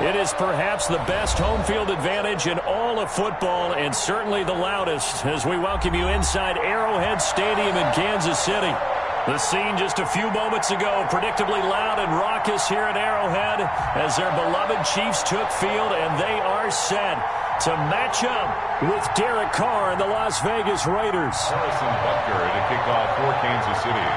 It is perhaps the best home field advantage in all of football, and certainly the loudest, as we welcome you inside Arrowhead Stadium in Kansas City. The scene just a few moments ago, predictably loud and raucous here at Arrowhead as their beloved Chiefs took field, and they are set to match up with Derek Carr and the Las Vegas Raiders. Harrison Butker to kick off for Kansas City.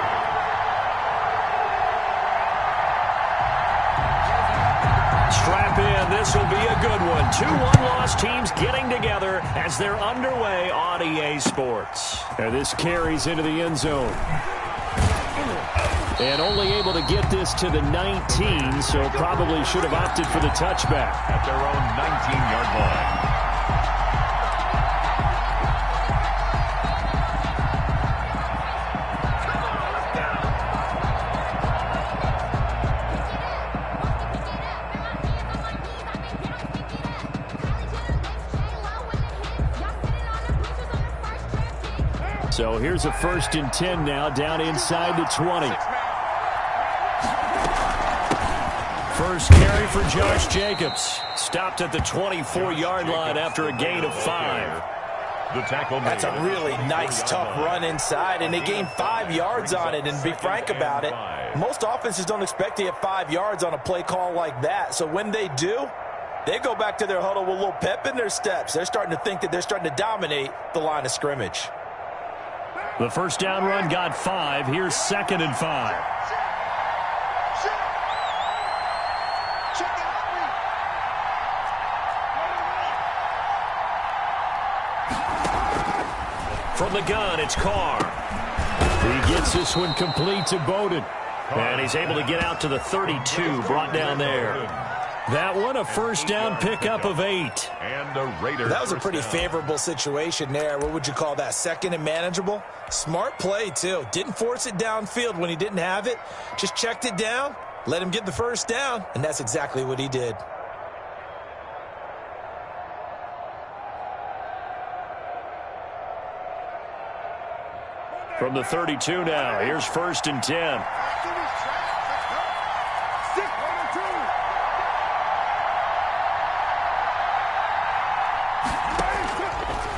Strap in. This will be a good one. 2 one-loss teams getting together as they're underway on EA Sports. And this carries into the end zone. And only able to get this to the 19, so probably should have opted for the touchback. At their own 19-yard line. So here's a 1st and 10 now, down inside the 20. First carry for Josh Jacobs. Stopped at the 24-yard line after a gain of 5. The tackle. That's a really nice, tough run inside, and they gained 5 yards on it. And to be frank about it, most offenses don't expect to get 5 yards on a play call like that. So when they do, they go back to their huddle with a little pep in their steps. They're starting to think that they're starting to dominate the line of scrimmage. The first down run got 5. Here's 2nd and 5. From the gun, it's Carr. He gets this one complete to Bowden. And he's able to get out to the 32, brought down there. That one, a first down pickup of 8. And the Raiders. That was a pretty favorable situation there. What would you call that? 2nd and manageable? Smart play, too. Didn't force it downfield when he didn't have it. Just checked it down, let him get the first down, and that's exactly what he did. From the 32 now, here's 1st and 10.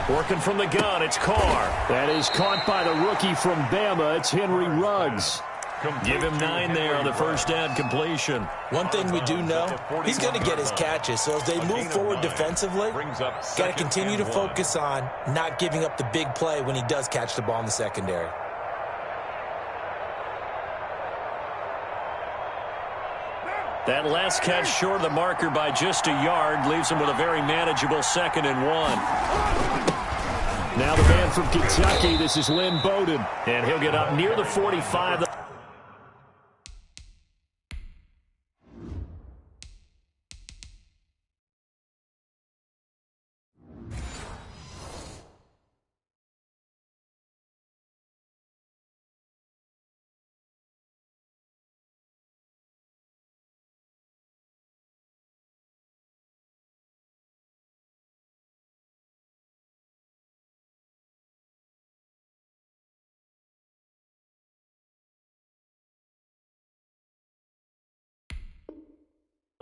Working from the gun, it's Carr. That is caught by the rookie from Bama. It's Henry Ruggs. Give him 9 there on the first down completion. One thing we do know, he's going to get his catches. So as they move forward defensively, got to continue to focus on not giving up the big play when he does catch the ball in the secondary. That last catch short of the marker by just a yard leaves him with a very manageable 2nd and 1. Now the man from Kentucky, this is Lynn Bowden, and he'll get up near the 45.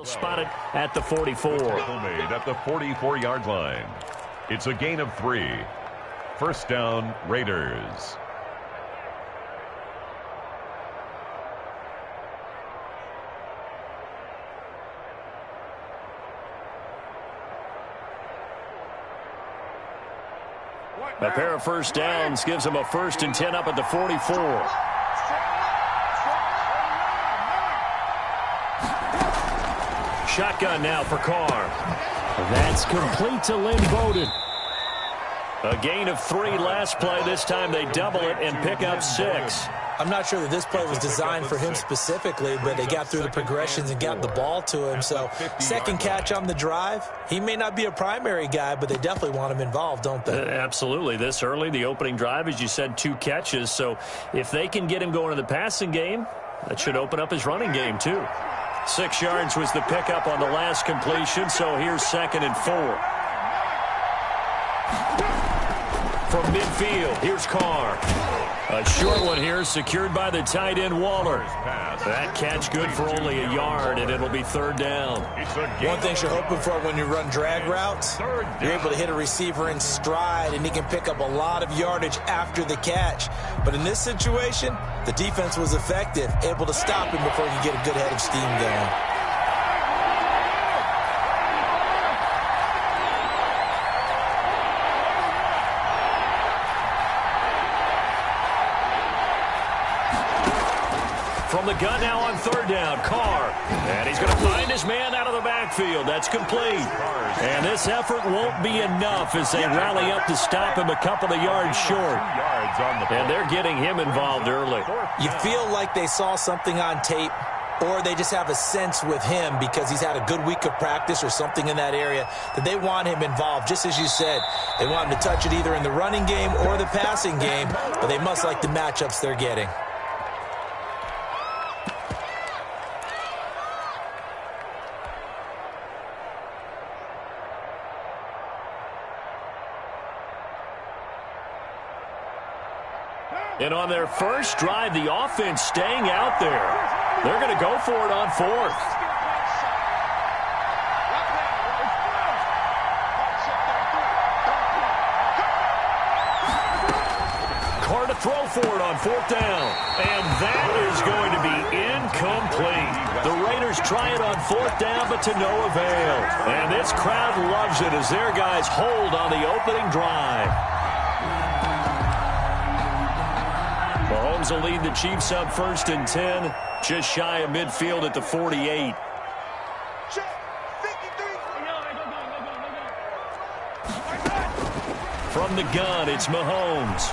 Spotted at the 44. Made at the 44-yard line. It's a gain of 3. First down, Raiders. A pair of first downs gives him a 1st and 10 up at the 44. Shotgun now for Carr. That's complete to Lynn Bowden. A gain of 3 last play. This time they double it and pick up 6. I'm not sure that this play was designed for him specifically, but they got through the progressions and got the ball to him. So, second catch on the drive. He may not be a primary guy, but they definitely want him involved, don't they? Absolutely. This early, the opening drive, as you said, 2 catches. So, if they can get him going in the passing game, that should open up his running game, too. 6 yards was the pickup on the last completion, so here's 2nd and 4. From midfield, here's Carr. A short one here, secured by the tight end, Waller. That catch good for only a yard, and it'll be third down. One thing you're hoping for when you run drag routes, you're able to hit a receiver in stride, and he can pick up a lot of yardage after the catch. But in this situation, the defense was effective, able to stop him before he could get a good head of steam going. From the gun now on third down, Carr. And he's going to find his man out of the backfield. That's complete. And this effort won't be enough as they rally up to stop him a couple of yards short. And they're getting him involved early. You feel like they saw something on tape, or they just have a sense with him because he's had a good week of practice or something in that area that they want him involved. Just as you said, they want him to touch it either in the running game or the passing game, but they must like the matchups they're getting. And on their first drive, the offense staying out there. They're going to go for it on fourth. Carr to throw for it on fourth down. And that is going to be incomplete. The Raiders try it on fourth down, but to no avail. And this crowd loves it as their guys hold on the opening drive. Mahomes will lead the Chiefs up first and 10, just shy of midfield at the 48. From the gun, it's Mahomes.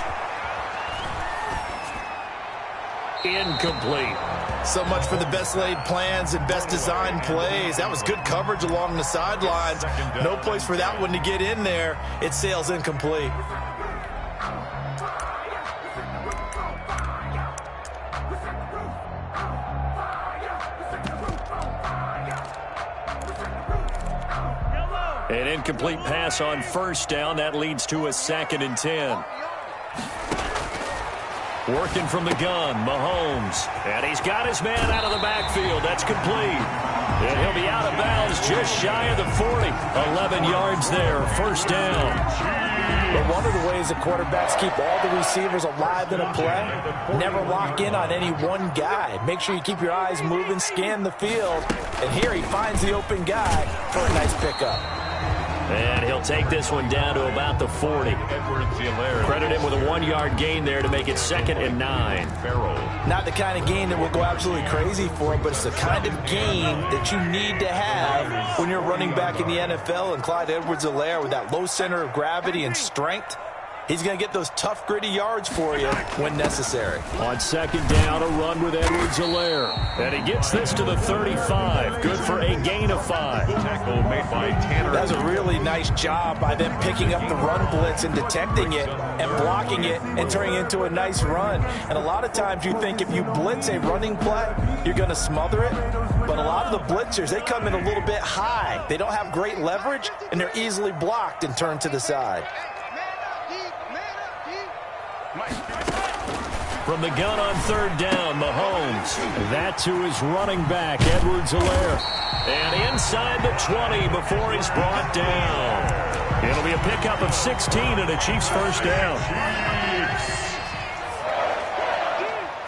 Incomplete. So much for the best laid plans and best designed plays. That was good coverage along the sidelines. No place for that one to get in there. It sails incomplete. An incomplete pass on first down. That leads to a 2nd and 10. Working from the gun, Mahomes. And he's got his man out of the backfield. That's complete. And he'll be out of bounds just shy of the 40. 11 yards there, first down. But one of the ways the quarterbacks keep all the receivers alive in a play, never lock in on any one guy. Make sure you keep your eyes moving, scan the field. And here he finds the open guy for a nice pickup. And he'll take this one down to about the 40. Credit him with a 1-yard gain there to make it 2nd and 9. Not the kind of gain that we'll go absolutely crazy for, but it's the kind of gain that you need to have when you're running back in the NFL. And Clyde Edwards-Helaire, with that low center of gravity and strength, he's going to get those tough, gritty yards for you when necessary. On 2nd down, a run with Edwards-Helaire. And he gets this to the 35. Good for a gain of 5. Tackle made by Tanner. That's a really nice job by them picking up the run blitz and detecting it and blocking it and turning it into a nice run. And a lot of times you think if you blitz a running play, you're going to smother it. But a lot of the blitzers, they come in a little bit high. They don't have great leverage, and they're easily blocked and turned to the side. From the gun on 3rd down, Mahomes. That to his running back, Edwards-Helaire. And inside the 20 before he's brought down. It'll be a pickup of 16 and a Chiefs first down.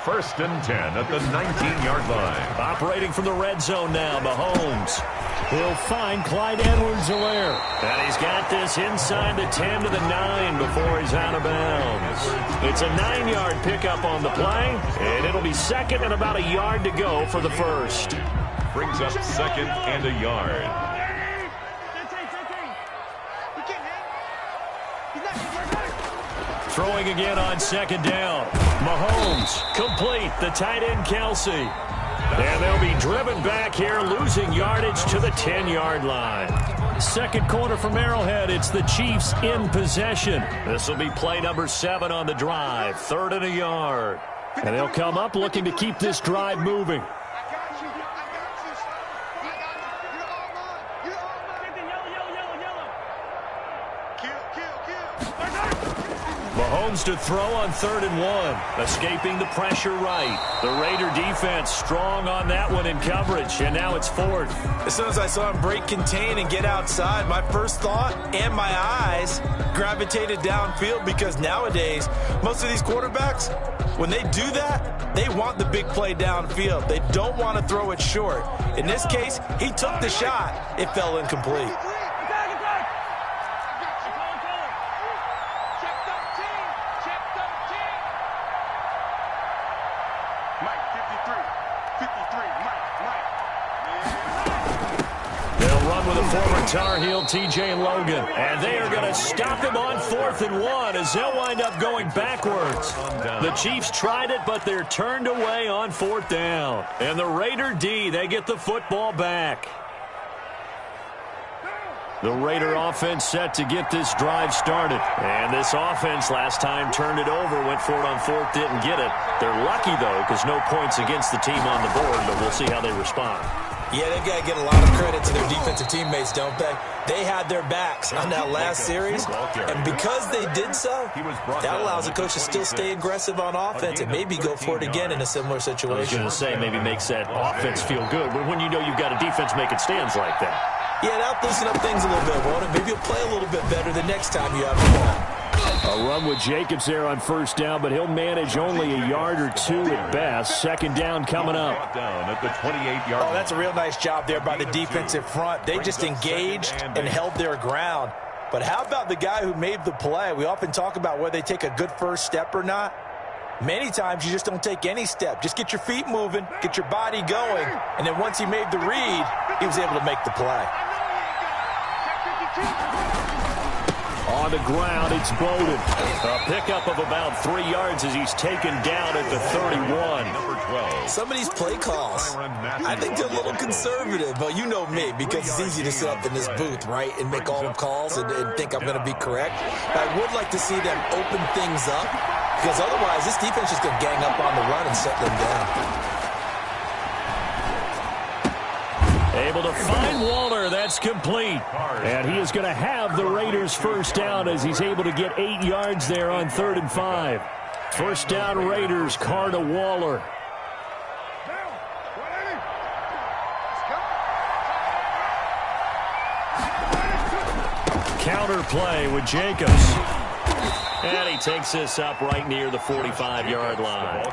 1st and 10 at the 19-yard line. Operating from the red zone now, Mahomes. He'll find Clyde Edwards-Helaire. And he's got this inside the 10 to the 9 before he's out of bounds. It's a 9-yard pickup on the play, and it'll be 2nd and about a yard to go for the first. Brings up 2nd and a yard. Throwing again on 2nd down. Mahomes, complete, the tight end Kelsey. And they'll be driven back here, losing yardage to the 10-yard line. Second quarter from Arrowhead, it's the Chiefs in possession. This will be play number 7 on the drive, 3rd and a yard. And they'll come up looking to keep this drive moving. Mahomes to throw on 3rd and 1. Escaping the pressure right. The Raider defense strong on that one in coverage, and now it's 4th. As soon as I saw him break contain and get outside, my first thought and my eyes gravitated downfield, because nowadays, most of these quarterbacks, when they do that, they want the big play downfield. They don't want to throw it short. In this case, he took the shot. It fell incomplete. With a former Tar Heel, TJ Logan. And they are going to stop him on 4th and 1 as they'll wind up going backwards. The Chiefs tried it, but they're turned away on 4th down. And the Raider D, they get the football back. The Raider offense set to get this drive started. And this offense last time turned it over, went for it on 4th, didn't get it. They're lucky, though, because no points against the team on the board, but we'll see how they respond. Yeah, they've got to get a lot of credit to their defensive teammates, don't they? They had their backs on that last series, and because they did so, that allows the coach to still stay aggressive on offense and maybe go for it again in a similar situation. I was going to say, maybe makes that offense feel good, but when you know you've got a defense making stands like that. Yeah, that'll loosen up things a little bit, won't it? Maybe you'll play a little bit better the next time you have the ball. A run with Jacobs there on 1st down, but he'll manage only a yard or 2 at best. 2nd down coming up. Down at the 28-yard line. That's a real nice job there by the defensive front. They just engaged and held their ground. But how about the guy who made the play? We often talk about whether they take a good first step or not. Many times you just don't take any step. Just get your feet moving, get your body going, and then once he made the read, he was able to make the play. On the ground, it's Bowden. A pickup of about 3 yards as he's taken down at the 31. Number 12. Some of these play calls, I think they're a little conservative. But you know me, because it's easy to sit up in this booth, right, and make all the calls and think I'm going to be correct. But I would like to see them open things up, because otherwise this defense is going to gang up on the run and set them down. Able to find Waller. That's complete. And he is going to have the Raiders' 1st down as he's able to get 8 yards there on 3rd and 5. 1st down Raiders, Carr to Waller. Counter play with Jacobs. And he takes this up right near the 45-yard line.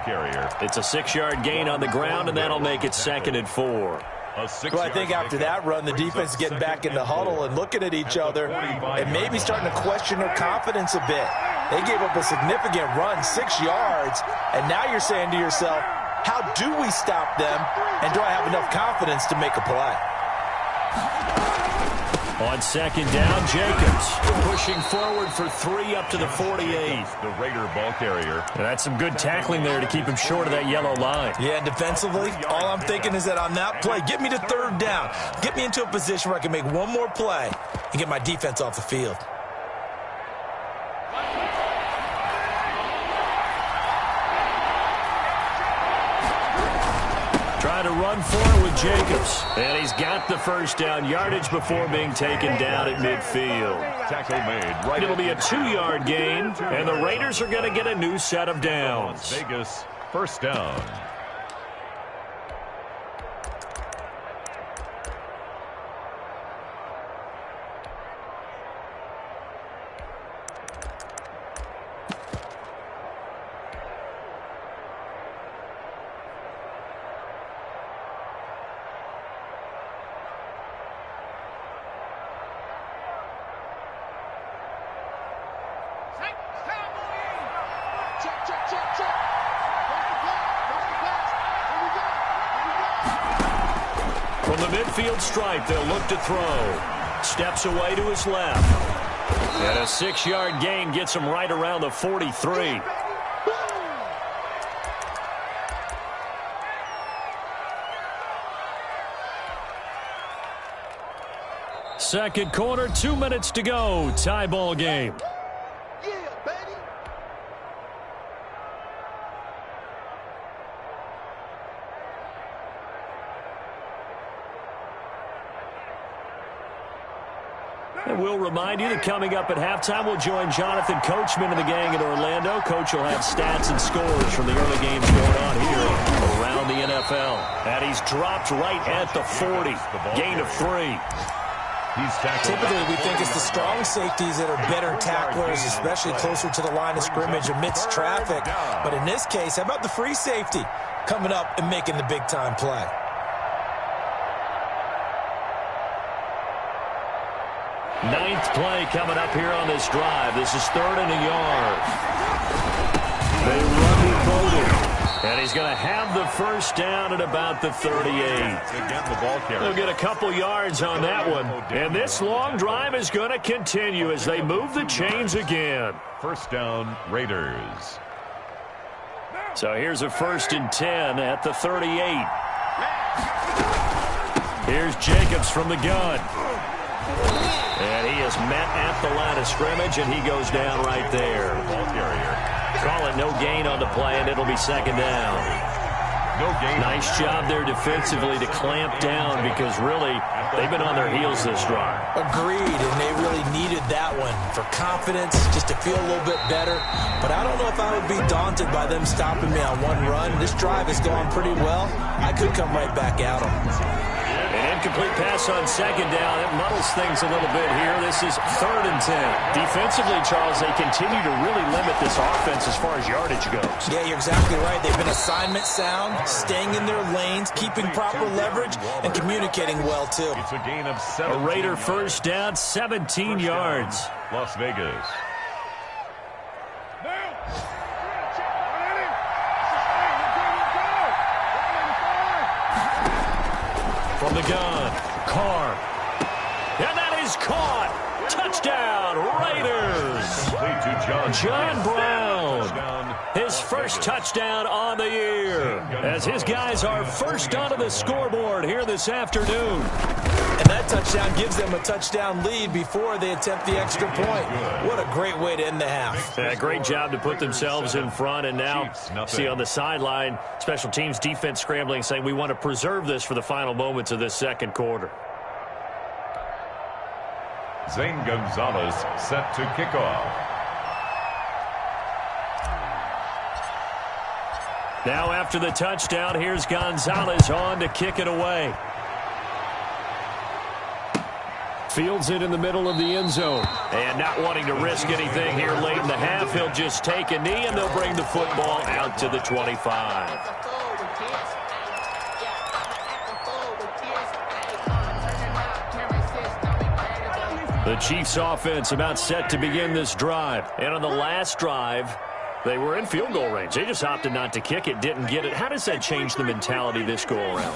It's a 6-yard gain on the ground, and that'll make it 2nd and 4. Well, I think after that run, the defense is getting back in the huddle and looking at each other and maybe starting to question their confidence a bit. They gave up a significant run, 6 yards, and now you're saying to yourself, how do we stop them, and do I have enough confidence to make a play? On 2nd down, Jacobs pushing forward for 3 up to the 48. The Raider ball carrier. And that's some good tackling there to keep him short of that yellow line. Yeah, and defensively, all I'm thinking is that on that play, get me to 3rd down. Get me into a position where I can make one more play and get my defense off the field. Trying to run for it with Jacobs. And he's got the 1st down, yardage before being taken down at midfield. Tackle made. Right. It'll be a 2-yard gain, and the Raiders are going to get a new set of downs. Vegas, 1st down. From the midfield stripe, they'll look to throw. Steps away to his left. And a 6-yard gain gets him right around the 43. Second quarter, 2 minutes to go. Tie ball game. And we'll remind you that coming up at halftime, we'll join Jonathan Coachman and the gang in Orlando. Coach will have stats and scores from the early games going on here around the NFL. And he's dropped right at the 40. Gain of 3. Typically, we think it's the strong safeties that are better tacklers, especially closer to the line of scrimmage amidst traffic. But in this case, how about the free safety coming up and making the big-time play? Ninth play coming up here on this drive. This is 3rd and a yard. They run with Bowden. And he's going to have the first down at about the 38. They'll get a couple yards on that one. And this long drive is going to continue as they move the chains again. First down, Raiders. So here's a 1st and 10 at the 38. Here's Jacobs from the gun. And he is met at the line of scrimmage, and he goes down right there. Ball carrier. Call it no gain on the play, and it'll be 2nd down. No gain. Nice job there defensively to clamp down because really they've been on their heels this drive. Agreed, and they really needed that one for confidence, just to feel a little bit better. But I don't know if I would be daunted by them stopping me on one run. This drive has gone pretty well. I could come right back at them. An incomplete pass on 2nd down. It muddles things a little bit here. This is 3rd and 10. Defensively, Charles, they continue to really limit this offense as far as yardage goes. Yeah, you're exactly right. They've been assignment sound, staying in their lanes, keeping proper leverage, and communicating well, too. It's a gain of 17. A Raider first down, 17 yards. Las Vegas. From the gun, Carr. And that is caught. Touchdown, Raiders. John Brown. His first touchdown on the year. As his guys are first onto the scoreboard here this afternoon. And that touchdown gives them a touchdown lead before they attempt the extra point. What a great way to end the half. Yeah, great job to put themselves in front. And now, see on the sideline, special teams defense scrambling, saying we want to preserve this for the final moments of this 2nd quarter. Zane Gonzalez set to kick off. Now after the touchdown, here's Gonzalez on to kick it away. Fields it in the middle of the end zone. And not wanting to risk anything here late in the half, he'll just take a knee, and they'll bring the football out to the 25. The Chiefs offense about set to begin this drive. And on the last drive, they were in field goal range. They just opted not to kick it, didn't get it. How does that change the mentality this go around?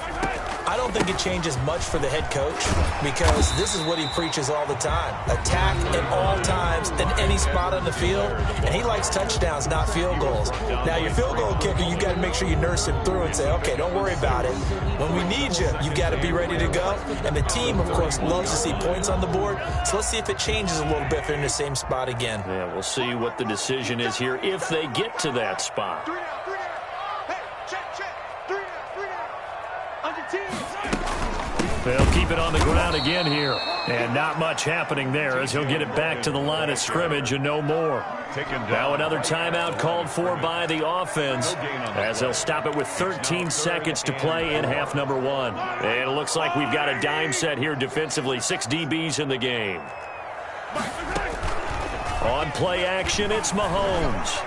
I don't think it changes much for the head coach because this is what he preaches all the time. Attack at all times in any spot on the field, and he likes touchdowns, not field goals. Now, your field goal kicker, you got to make sure you nurse him through and say, okay, don't worry about it. When we need you, you got to be ready to go. And the team, of course, loves to see points on the board. So let's see if it changes a little bit if they're in the same spot again. Yeah, we'll see what the decision is here if they get to that spot. They'll keep it on the ground again here. And not much happening there as he'll get it back to the line of scrimmage and no more. Now another timeout called for by the offense as they'll stop it with 13 seconds to play in half number 1. And it looks like we've got a dime set here defensively. 6 DBs in the game. On play action, it's Mahomes.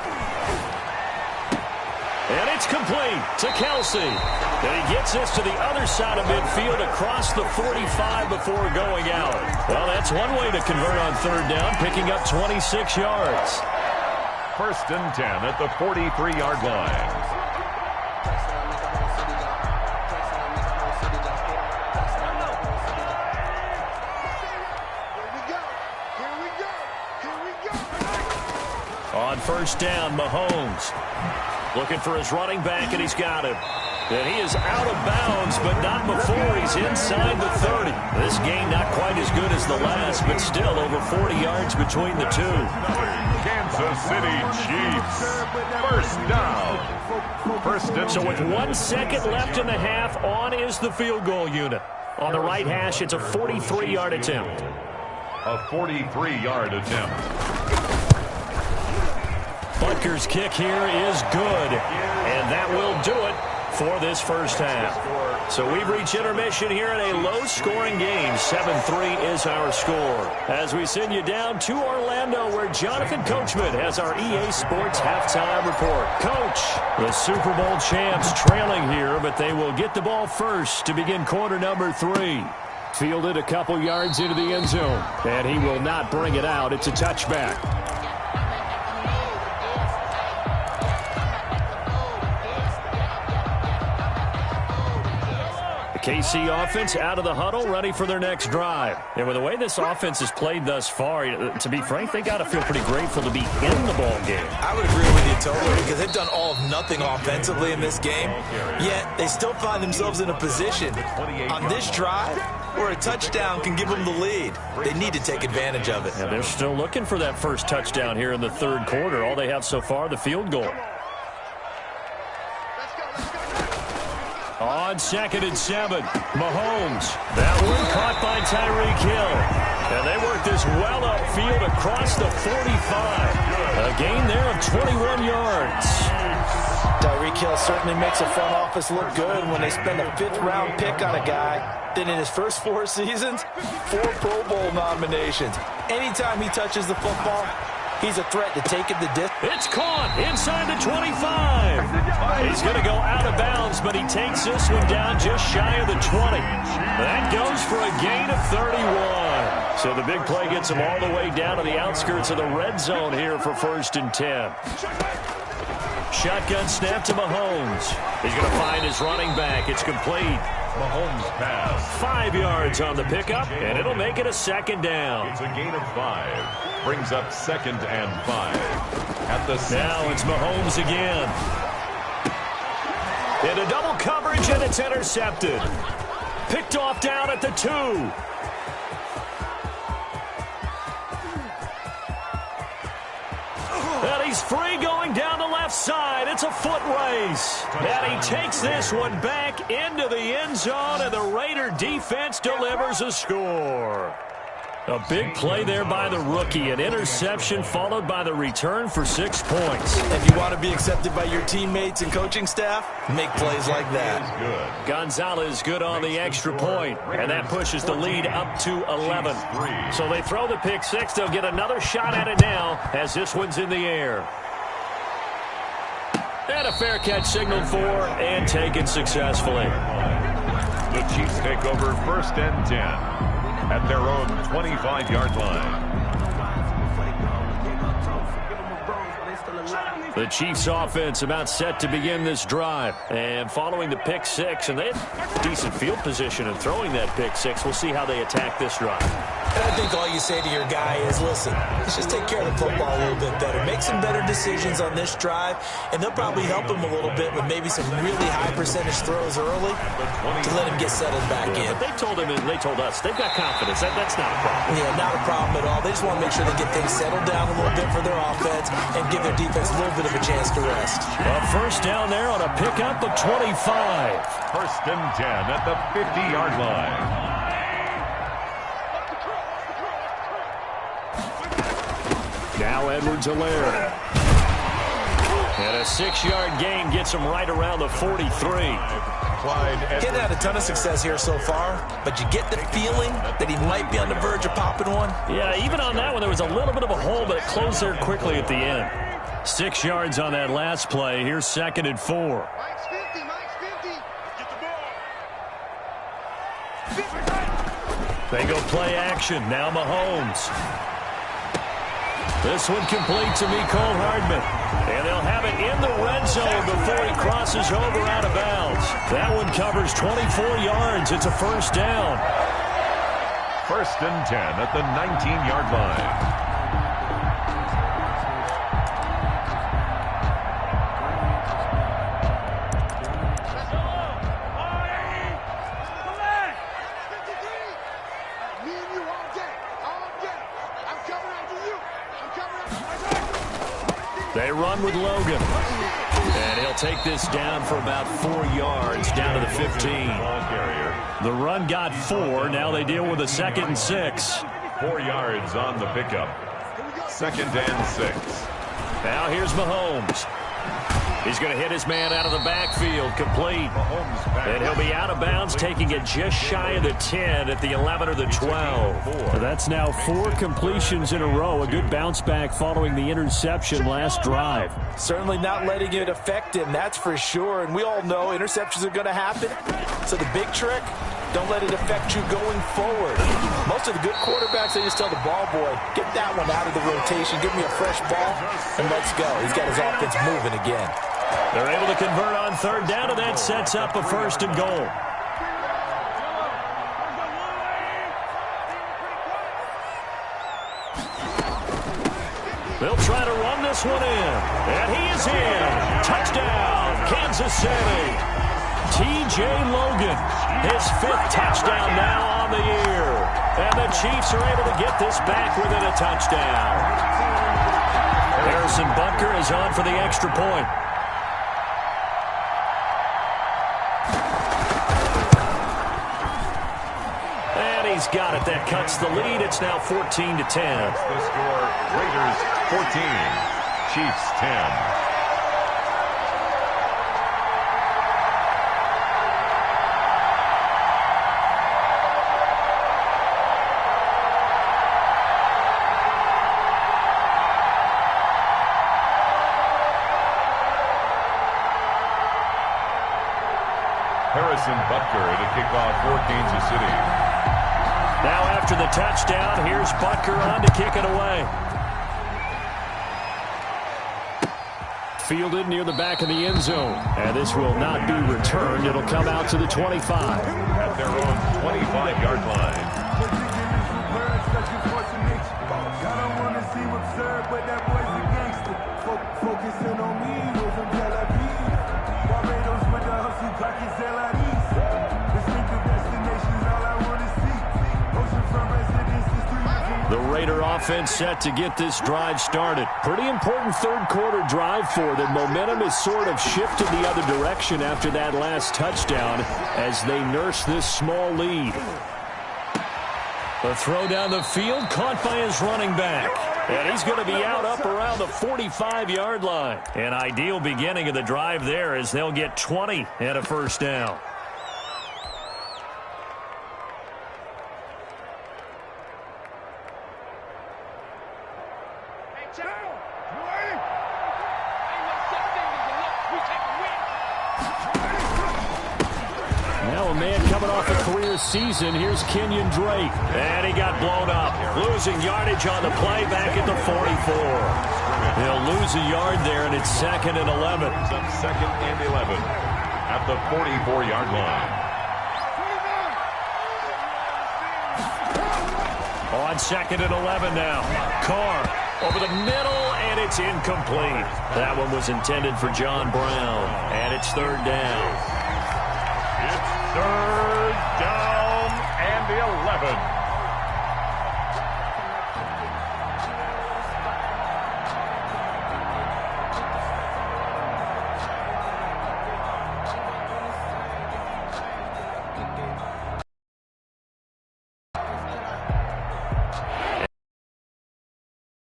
And it's complete to Kelsey. And he gets this to the other side of midfield across the 45 before going out. Well, that's one way to convert on 3rd down, picking up 26 yards. 1st and 10 at the 43-yard line. On 1st down, Mahomes looking for his running back, and he's got him. And he is out of bounds, but not before he's inside the 30. This game not quite as good as the last, but still over 40 yards between the two. Kansas City Chiefs. 1st down. 1st and So with 1 second left in the half, on is the field goal unit. On the right hash, it's a 43-yard attempt. A 43-yard attempt. Butker's kick here is good, and that will do it for this first half. So we've reached intermission here in a low-scoring game. 7-3 is our score. As we send you down to Orlando, where Jonathan Coachman has our EA Sports halftime report. Coach, the Super Bowl champs trailing here, but they will get the ball first to begin quarter number 3. Fielded a couple yards into the end zone, and he will not bring it out. It's a touchback. KC offense out of the huddle, ready for their next drive. And with the way this offense has played thus far, to be frank, they got to feel pretty grateful to be in the ball game. I would agree with you totally, because they've done all of nothing offensively in this game, yet they still find themselves in a position on this drive where a touchdown can give them the lead. They need to take advantage of it. And they're still looking for that first touchdown here in the third quarter. All they have so far, the field goal. On 2nd and 7, Mahomes. That one caught by Tyreek Hill. And they work this well upfield across the 45. A gain there of 21 yards. Tyreek Hill certainly makes a front office look good when they spend a 5th-round pick on a guy. Then in his first 4 seasons, 4 Pro Bowl nominations. Anytime he touches the football, he's a threat to take it the distance. It's caught inside the 25. He's going to go out of bounds, but he takes this one down just shy of the 20. That goes for a gain of 31. So the big play gets him all the way down to the outskirts of the red zone here for 1st and 10. Shotgun snap to Mahomes. He's going to find his running back. It's complete. Mahomes pass. 5 yards on the pickup, and it'll make it a 2nd down. It's a gain of 5. Brings up 2nd and 5. At the 16. Now it's Mahomes again. Into double coverage, and it's intercepted. Picked off down at the 2. And he's free going down the left side. It's a foot race. And he takes this one back into the end zone, and the Raider defense delivers a score. A big play there by the rookie. An interception followed by the return for 6 points. If you want to be accepted by your teammates and coaching staff, make plays like that. Gonzalez good on the extra point, and that pushes the lead up to 11. So they throw the pick 6. They'll get another shot at it now as this one's in the air. And a fair catch signaled for and taken successfully. The Chiefs take over 1st and 10. At their own 25-yard line. The Chiefs offense about set to begin this drive. And following the pick 6, and they had decent field position in throwing that pick 6. We'll see how they attack this drive. And I think all you say to your guy is, listen, let's just take care of the football a little bit better. Make some better decisions on this drive, and they'll probably help him a little bit with maybe some really high percentage throws early to let him get settled back in. But they told him and they told us they've got confidence. That's not a problem. Yeah, not a problem at all. They just want to make sure they get things settled down a little bit for their offense and give their defense a little bit of a chance to rest. A first down there on a pickup of 25. 1st and 10 at the 50-yard line. Now Edwards-Helaire. And a 6-yard gain gets him right around the 43. Getting had a ton of success here so far, but you get the feeling that he might be on the verge of popping one. Yeah, even on that one, there was a little bit of a hole, but it closed there quickly at the end. 6 yards on that last play. Here's 2nd and 4. They go play action. Now Mahomes. This one complete to Mecole Hardman. And they'll have it in the red zone before he crosses over out of bounds. That one covers 24 yards. It's a first down. 1st and 10 at the 19-yard line. They run with Logan. And he'll take this down for about 4 yards, down to the 15. The run got 4. Now they deal with a 2nd and 6. 4 yards on the pickup. 2nd and 6. Now here's Mahomes. He's going to hit his man out of the backfield, complete. And he'll be out of bounds, taking it just shy of the 10 at the 11 or the 12. So that's now 4 completions in a row. A good bounce back following the interception last drive. Certainly not letting it affect him, that's for sure. And we all know interceptions are going to happen. So the big trick, don't let it affect you going forward. Most of the good quarterbacks, they just tell the ball boy, get that one out of the rotation, give me a fresh ball, and let's go. He's got his offense moving again. They're able to convert on 3rd down, and that sets up a 1st and goal. They'll try to run this one in, and he is in. Touchdown, Kansas City. T.J. Logan, his 5th touchdown now on the year. And the Chiefs are able to get this back within a touchdown. Harrison Butker is on for the extra point. And he's got it. That cuts the lead. It's now 14-10. The score, Raiders 14, Chiefs 10. Harrison Butker to kick off for Kansas City. Now after the touchdown, here's Butker on to kick it away. Fielded near the back of the end zone. And this will not be returned. It'll come out to the 25. At their own 25-yard line. The Raider offense set to get this drive started. Pretty important 3rd quarter drive for them. Momentum has sort of shifted the other direction after that last touchdown as they nurse this small lead. The throw down the field, caught by his running back. And he's going to be out up around the 45-yard line. An ideal beginning of the drive there as they'll get 20 and a 1st down. Now a man coming off a career season. Here's Kenyon Drake. And he got blown up. Losing yardage on the play back at the 44. He'll lose a yard there, and it's 2nd and 11. Up 2nd and 11 at the 44-yard line. On 2nd and 11 now. Carr over the middle, and it's incomplete. That one was intended for John Brown, and it's 3rd down. It's 3rd down and 11.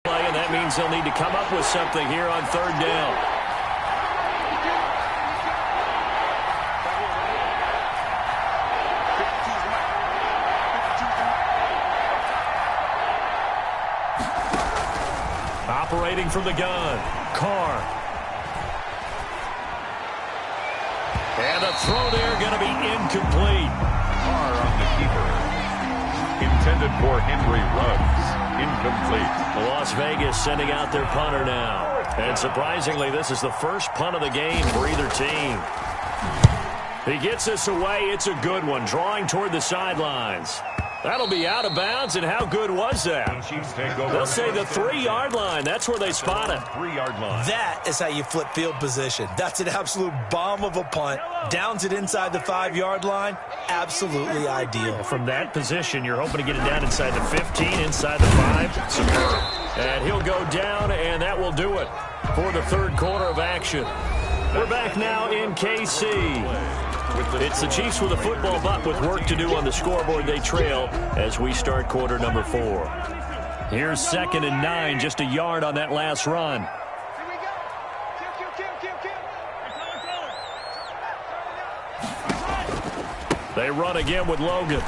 And that means they'll need to come up with something here on 3rd down. Operating from the gun, Carr. And the throw there going to be incomplete. Carr on the keeper. Intended for Henry Ruggs. Incomplete. Las Vegas sending out their punter now. And surprisingly, this is the first punt of the game for either team. He gets this away. It's a good one, drawing toward the sidelines. That'll be out of bounds, and how good was that? Chiefs take over. They'll say the 3-yard line. That's where they spot him. 3-yard line. That is how you flip field position. That's an absolute bomb of a punt. Downs it inside the 5-yard line. Absolutely ideal. From that position, you're hoping to get it down inside the 15, inside the 5. Superb. And he'll go down, and that will do it for the 3rd quarter of action. We're back now in KC. It's the Chiefs with a football, but with work to do on the scoreboard. They trail as we start quarter number 4. Here's 2nd and 9, just a yard on that last run. They run again with Logan.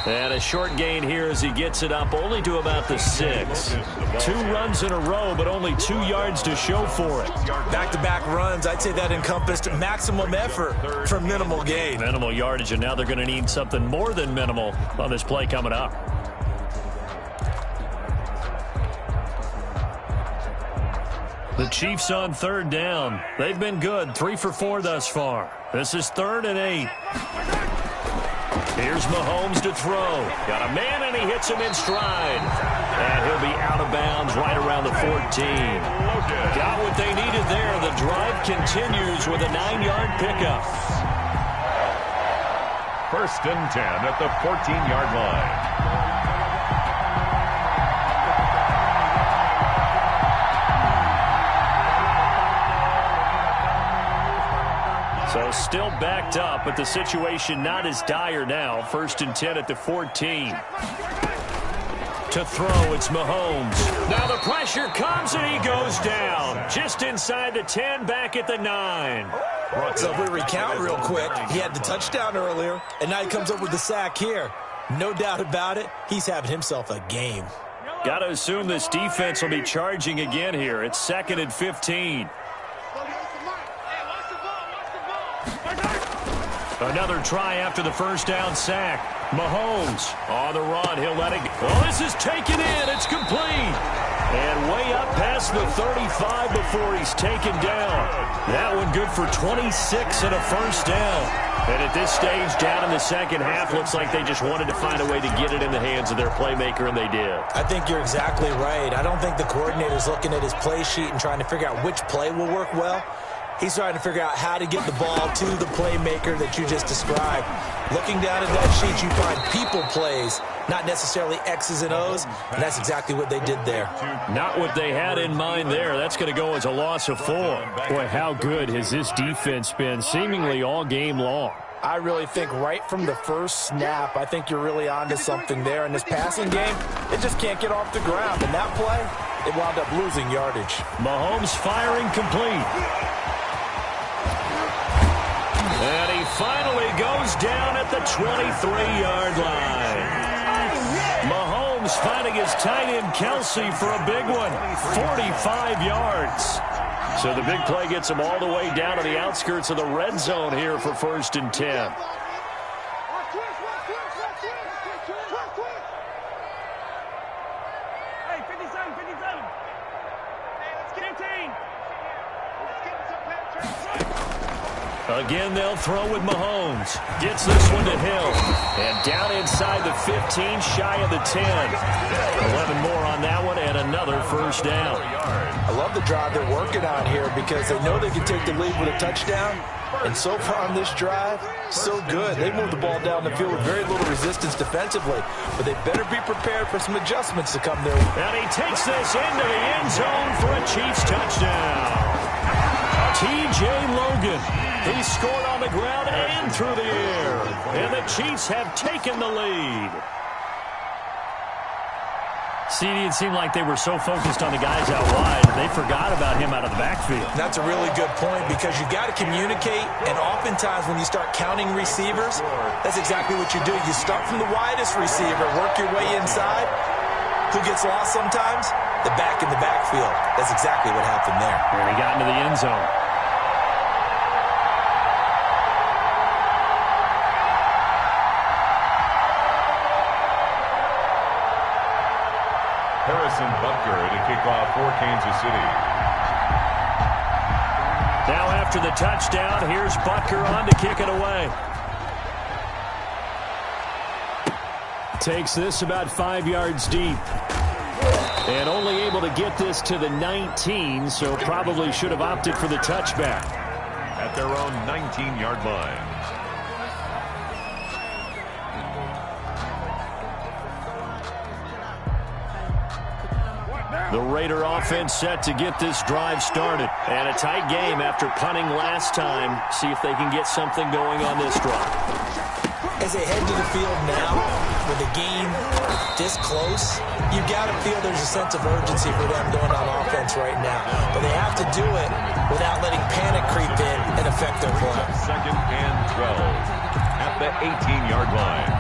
And a short gain here as he gets it up only to about the 6. 2 runs in a row, but only 2 yards to show for it. Back-to-back runs, I'd say that encompassed maximum effort for minimal gain. Minimal yardage, and now they're going to need something more than minimal on this play coming up. The Chiefs on 3rd down. They've been good, 3 for 4 thus far. This is 3rd and 8. Here's Mahomes to throw. Got a man, and he hits him in stride. And he'll be out of bounds right around the 14. Got what they needed there. The drive continues with a 9-yard pickup. 1st and 10 at the 14-yard line. So still backed up, but the situation not as dire now. 1st and 10 at the 14. To throw, it's Mahomes. Now the pressure comes, and he goes down. Just inside the 10, back at the 9. So if we recount real quick, he had the touchdown earlier, and now he comes up with the sack here. No doubt about it, he's having himself a game. Got to assume this defense will be charging again here. It's 2nd and 15. Another try after the 1st down sack. Mahomes on the run. He'll let it go. Oh, this is taken in. It's complete. And way up past the 35 before he's taken down. That one good for 26 and a 1st down. And at this stage, down in the 2nd half, looks like they just wanted to find a way to get it in the hands of their playmaker, and they did. I think you're exactly right. I don't think the coordinator's looking at his play sheet and trying to figure out which play will work well. He's trying to figure out how to get the ball to the playmaker that you just described. Looking down at that sheet, you find people plays, not necessarily X's and O's, and that's exactly what they did there. Not what they had in mind there. That's going to go as a loss of 4. Boy, how good has this defense been seemingly all game long? I really think right from the first snap, I think you're really onto something there. In this passing game, it just can't get off the ground. And that play, it wound up losing yardage. Mahomes firing complete. And he finally goes down at the 23-yard line. Mahomes finding his tight end Kelsey for a big one, 45 yards. So the big play gets him all the way down to the outskirts of the red zone here for 1st and 10. Again, they'll throw with Mahomes. Gets this one to Hill. And down inside the 15, shy of the 10. 11 more on that one, and another 1st down. I love the drive they're working on here because they know they can take the lead with a touchdown. And so far on this drive, so good. They moved the ball down the field with very little resistance defensively. But they better be prepared for some adjustments to come their way. And he takes this into the end zone for a Chiefs touchdown. T.J. Logan. He scored on the ground and through the air. And the Chiefs have taken the lead. CD, it seemed like they were so focused on the guys out wide, they forgot about him out of the backfield. That's a really good point because you got to communicate, and oftentimes when you start counting receivers, that's exactly what you do. You start from the widest receiver, work your way inside. Who gets lost sometimes? The back in the backfield. That's exactly what happened there. And he got into the end zone. Harrison Butker to kick off for Kansas City. Now after the touchdown, here's Butker on to kick it away. Takes this about 5 yards deep. And only able to get this to the 19, so probably should have opted for the touchback. At their own 19-yard line. The Raider offense set to get this drive started. And a tight game after punting last time. See if they can get something going on this drive. As they head to the field now, with the game this close, you got to feel there's a sense of urgency for them going on offense right now. But they have to do it without letting panic creep in and affect their play. 2nd and 12 at the 18-yard line.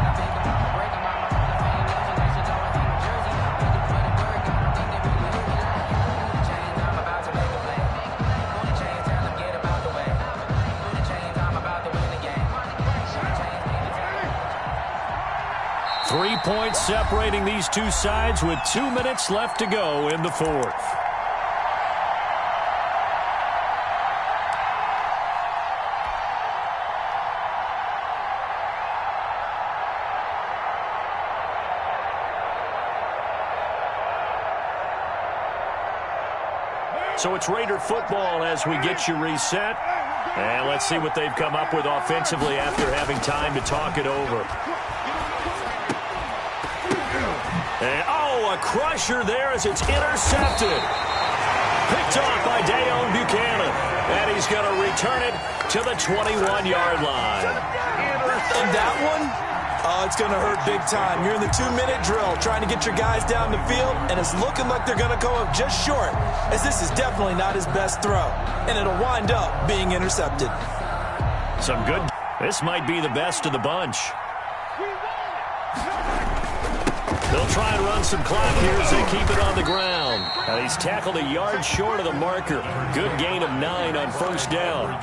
Three points separating these two sides with 2 minutes left to go in the fourth. So it's Raider football as we get you reset. And let's see what they've come up with offensively after having time to talk it over. And, a crusher there as it's intercepted. Picked off by Dayon Buchanan. And he's going to return it to the 21-yard line. And that one, it's going to hurt big time. You're in the 2-minute drill trying to get your guys down the field, and it's looking like they're going to go up just short, as this is definitely not his best throw. And it'll wind up being intercepted. Some good. This might be the best of the bunch. They'll try and run some clock here as they keep it on the ground. And he's tackled a yard short of the marker. Good gain of 9 on first down.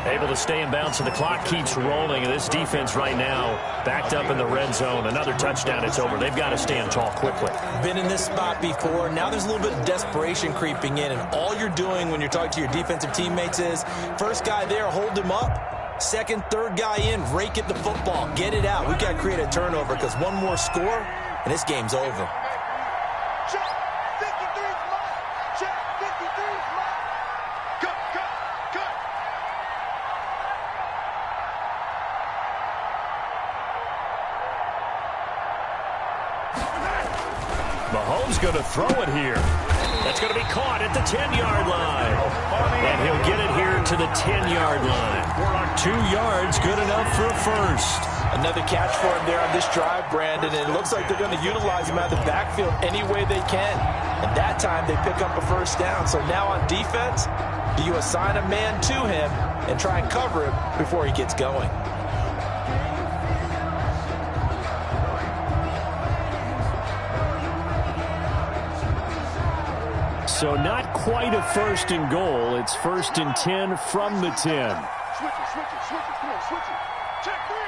Able to stay in bounds, and the clock keeps rolling. And this defense right now backed up in the red zone. Another touchdown, it's over. They've got to stand tall quickly. Been in this spot before. Now there's a little bit of desperation creeping in. And all you're doing when you're talking to your defensive teammates is, first guy there, hold him up. Second, third guy in, rake at the football. Get it out. We've got to create a turnover because one more score, and this game's over. Check 53's mark. Check 53's mark. Cut. Mahomes going to throw it here. That's going to be caught at the 10-yard line. And he'll get it here to the 10-yard line. 2 yards, good enough for a first. Another catch for him there on this drive, Brandon, and it looks like they're going to utilize him out of the backfield any way they can. And that time they pick up a first down. So now on defense, do you assign a man to him and try and cover him before he gets going? So not quite a first and goal. It's 1st and 10 from the 10. Switch it. Come on, switch it. Check three.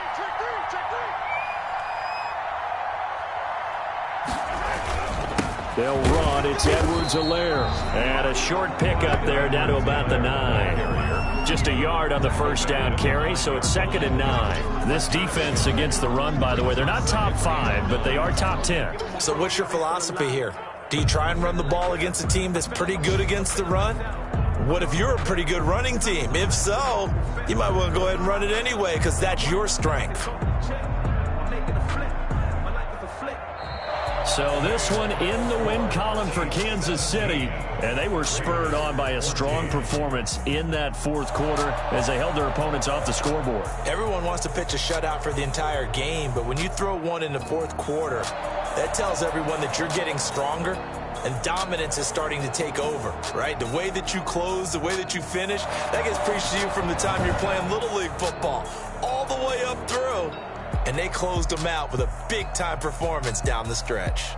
They'll run. It's Edwards-Helaire. And a short pickup there down to about the 9. Just a yard on the first down carry, so it's 2nd and 9. This defense against the run, by the way, they're not top 5, but they are top 10. So what's your philosophy here? Do you try and run the ball against a team that's pretty good against the run? What if you're a pretty good running team? If so, you might want to go ahead and run it anyway because that's your strength. So this one in the win column for Kansas City, and they were spurred on by a strong performance in that fourth quarter as they held their opponents off the scoreboard. Everyone wants to pitch a shutout for the entire game, but when you throw one in the fourth quarter, that tells everyone that you're getting stronger and dominance is starting to take over, right? The way that you close, the way that you finish, that gets preached to you from the time you're playing Little League football all the way up through. And they closed them out with a big-time performance down the stretch.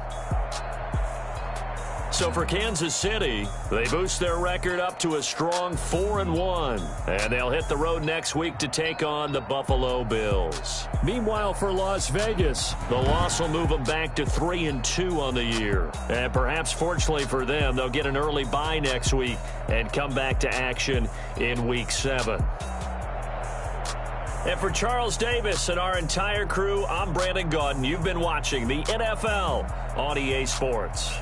So for Kansas City, they boost their record up to a strong 4-1. And they'll hit the road next week to take on the Buffalo Bills. Meanwhile, for Las Vegas, the loss will move them back to 3-2 on the year. And perhaps fortunately for them, they'll get an early bye next week and come back to action in Week 7. And for Charles Davis and our entire crew, I'm Brandon Gaudin. You've been watching the NFL on EA Sports.